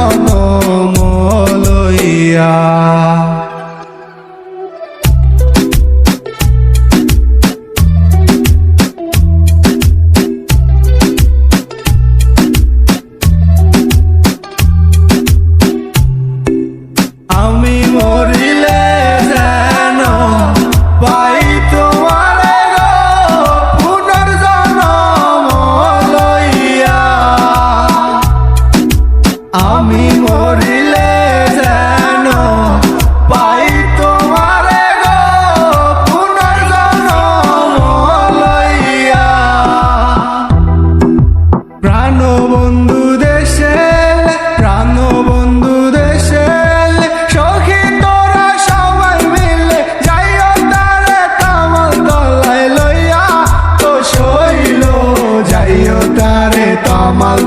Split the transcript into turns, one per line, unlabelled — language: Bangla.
জনম লইয়া। আমি মরিলে যেন পাই তোমারে গো পুনর্জন্ম লইয়া। আমি মরিলে যেন পাই তোমারে গো পুনর্জন্ম লইয়া। প্রাণবন্ধু দেশে প্রাণবন্ধু দেশে সখী তোরা সবাই মিলে যাইও তারে তামাল তলায় লইয়া। তো শৈল যাইও তারে তামাল